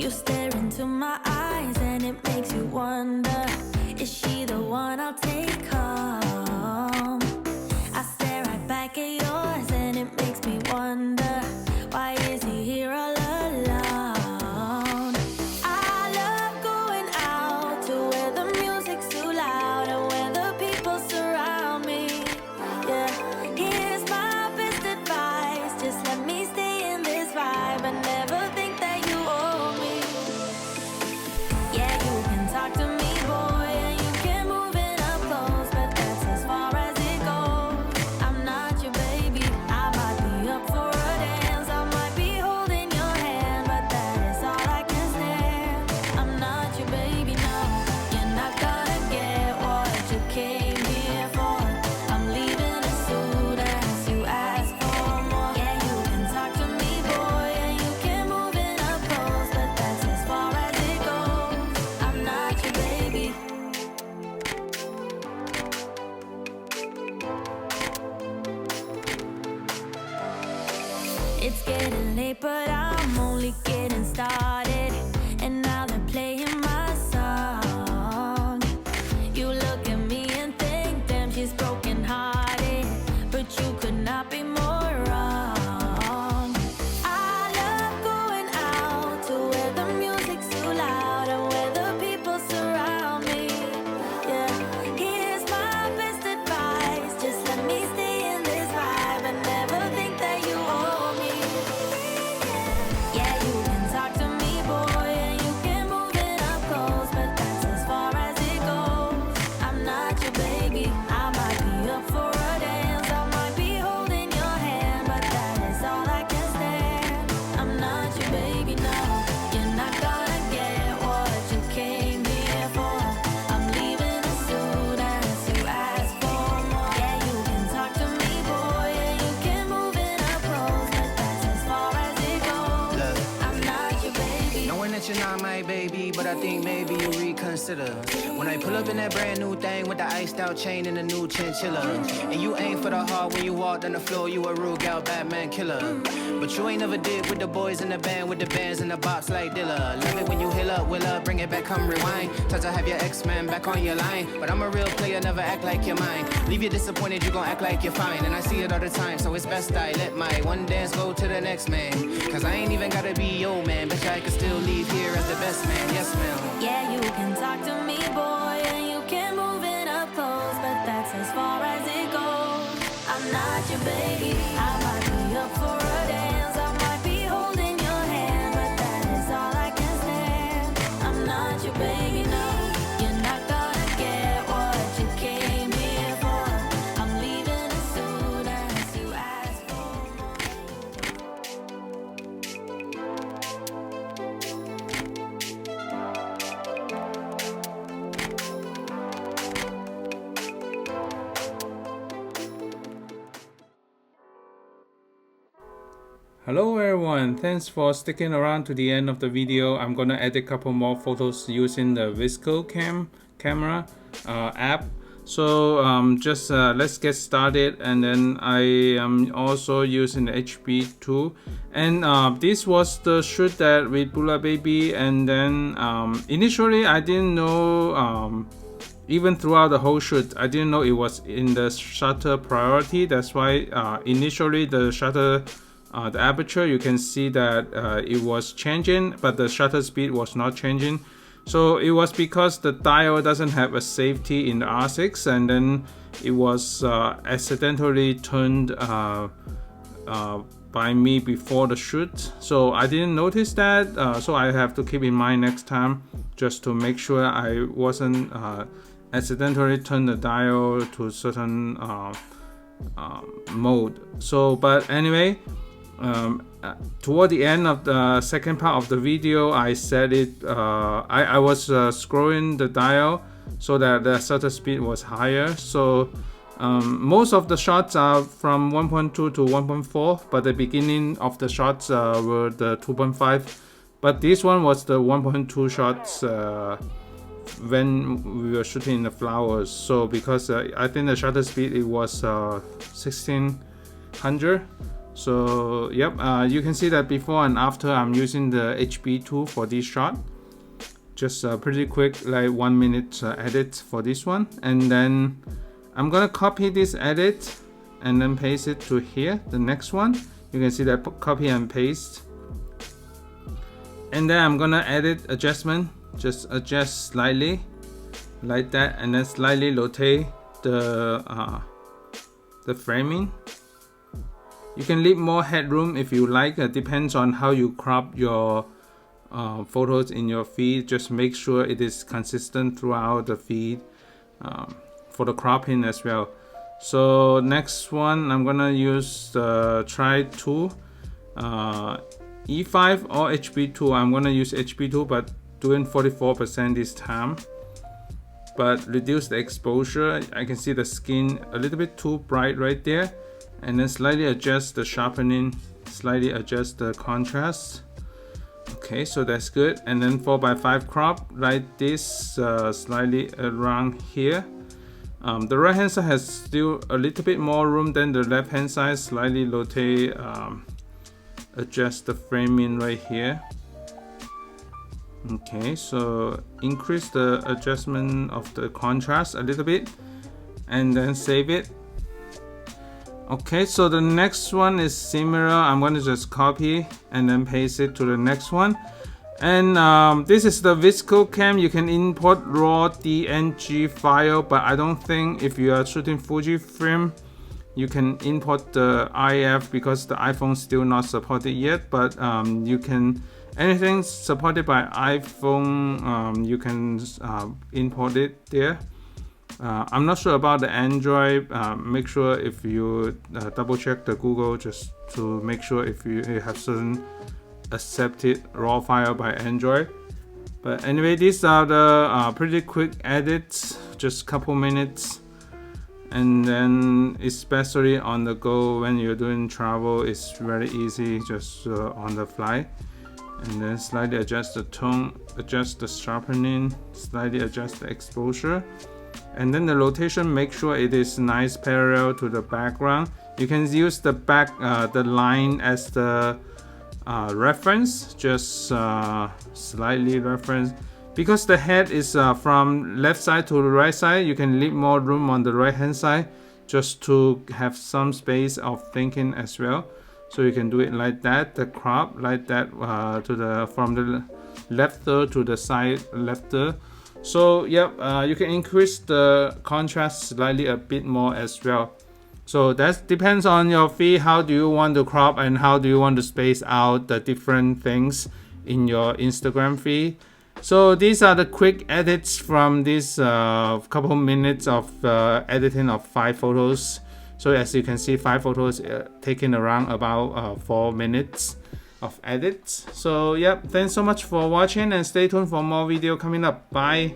You stare into my eyes and it makes you wonder, is she the one I'll take home? I stare right back at yours and it makes me wonder, why is he here all alone? I love going out to where the music's too loud and where the people surround me. Yeah, here's my best advice, just let me stay in this vibe and never think that you owe me. Yeah, you can talk to me, boy, and you can move it up close, but that's as far as it goes. I'm not your baby, I might be up for a dance, I might be holding your hand, but that is all I can stand. I'm not your baby, no, you're not gonna get what you came here for. I'm leaving as soon as you ask for more. Yeah, you can talk to me, boy, and you can move it up close, but that's as far as it goes. I'm not your baby. It's getting late, but I'm only getting started. And now they're playing my song. You look at me and think, damn, she's broken hearted. But you could not be more wrong. I love going out to where the music's too loud and where the people surround me. Yeah, here's my best advice, just let me stay in this vibe and never think that you owe me. Yeah, you can talk to me, boy, and you can move it up close, but that's as far as it goes. I'm not your baby, I might be up for a dance, I might be holding your hand, but that is all I can stand. I'm not your baby, no, you're not gonna get what you came here for. I'm leaving as soon as you ask for more. Yeah, you can talk to me, boy, and you can move it up close, but that's as far as it goes. Look, I'm not your baby. knowing that you're not my baby, but I think maybe you reconsider. When I pull up in that brand new thing with the iced out chain and the new chinchilla, and you aim for the heart when you walked on the floor, you a real gal Batman killer. But you ain't never did with the boys in the band, with the bands and the bops like Dilla. Love it when you hill up, will up, bring it back, come rewind. Touch to have your X-Man back on your line. But I'm a real player, never act like you're mine. Leave you disappointed, you gon' act like you're fine. And I see it all the time, so it's best I let my one dance go to the next man. Cause I ain't even gotta be your man, but I can still leave here as the best man, yes ma'am. Yeah, you can talk to me, boy, and you can move it up close, but that's as far as it goes. I'm not your baby, I might be up for a dance, I might be holding your hand, but that is all I can stand. I'm not your baby, no, you're not gonna get what you came here for. I'm leaving as soon as you ask for Hello everyone, thanks for sticking around to the end of the video. I'm gonna add a couple more photos using the VSCO camera app. So let's get started, and then I am also using the HB2, and this was the shoot that with Bulababy. And then initially I didn't know, even throughout the whole shoot I didn't know it was in the shutter priority. That's why initially the shutter the aperture, you can see that it was changing, but the shutter speed was not changing. So it was because the dial doesn't have a safety in the R6, and then it was accidentally turned by me before the shoot. So I didn't notice that, so I have to keep in mind next time, just to make sure I wasn't accidentally turn the dial to a certain mode. So but anyway, toward the end of the second part of the video, I said it. I was scrolling the dial so that the shutter speed was higher. So most of the shots are from 1.2 to 1.4, but the beginning of the shots were the 2.5. But this one was the 1.2 shots when we were shooting in the flowers. So because I think the shutter speed it was 1600. So yep, you can see that before and after I'm using the HB tool for this shot. Just pretty quick, like 1 minute edit for this one. And then I'm gonna copy this edit and then paste it to here, the next one. You can see that copy and paste. And then I'm gonna edit adjustment, just adjust slightly like that, and then slightly rotate the framing. You can leave more headroom if you like. It depends on how you crop your photos in your feed. Just make sure it is consistent throughout the feed for the cropping as well. So next one, I'm gonna use the try tool, E5 or HB2. I'm gonna use HB2, but doing 44% this time. But reduce the exposure. I can see the skin a little bit too bright right there, and then slightly adjust the sharpening, slightly adjust the contrast. Okay, so that's good. And then 4:5 crop like this, slightly around here. The right hand side has still a little bit more room than the left hand side. Slightly rotate, adjust the framing right here. Okay, so increase the adjustment of the contrast a little bit and then save it. Okay, so the next one is similar. I'm going to just copy and then paste it to the next one. And this is the VSCO cam. You can import raw DNG file, but I don't think if you are shooting Fujifilm you can import the IF because the iPhone still not supported yet. But you can, anything supported by iPhone, you can import it there. I'm not sure about the Android. Make sure if you double check the Google just to make sure if you have certain accepted raw file by Android. But anyway, these are the pretty quick edits, just couple minutes. And then especially on the go when you're doing travel, it's very easy, just on the fly. And then slightly adjust the tone, adjust the sharpening, slightly adjust the exposure. And then the rotation, make sure it is nice parallel to the background. You can use the the line as the reference, just slightly reference. Because the head is from left side to the right side, you can leave more room on the right hand side just to have some space of thinking as well. So you can do it like that, the crop like that to the from the left third to the side left third. So yep, you can increase the contrast slightly a bit more as well. So that depends on your feed. How do you want to crop and how do you want to space out the different things in your Instagram feed. So these are the quick edits from this couple minutes of editing of 5 photos. So as you can see, 5 photos taking around about 4 minutes of edits. So yep, thanks so much for watching and stay tuned for more video coming up. Bye.